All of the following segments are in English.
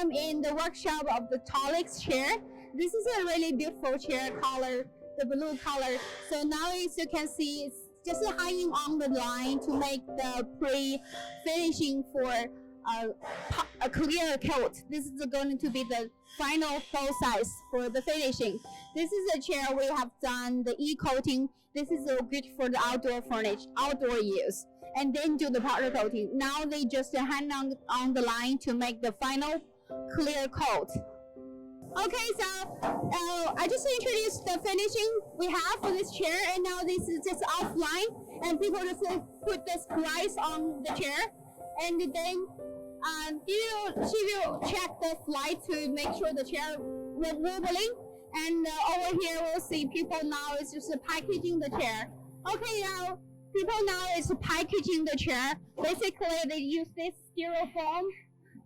I'm in the workshop of the tolix chair. This is a really beautiful chair color, the blue color. So now as you can see, it's just hanging on the line to make the pre-finishing for a clear coat. This is going to be the final process for the finishing. This is a chair we have done the e-coating. This is good for the outdoor furniture, outdoor use, and then do the powder coating. Now they just hang on the line to make the final clear coat. Okay, so I just introduced the finishing we have for this chair, and now this is just offline, and people just put this price on the chair, and then she will check the slide to make sure the chair was wobbling. And over here we'll see people now is just packaging the chair. Okay, now people now is packaging the chair. Basically, they use this styrofoam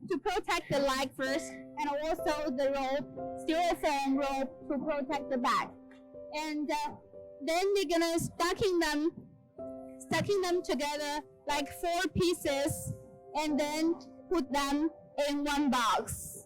to protect the leg first, and also the styrofoam rope to protect the back. And then they're gonna stacking them together like 4 pieces, and then put them in one box.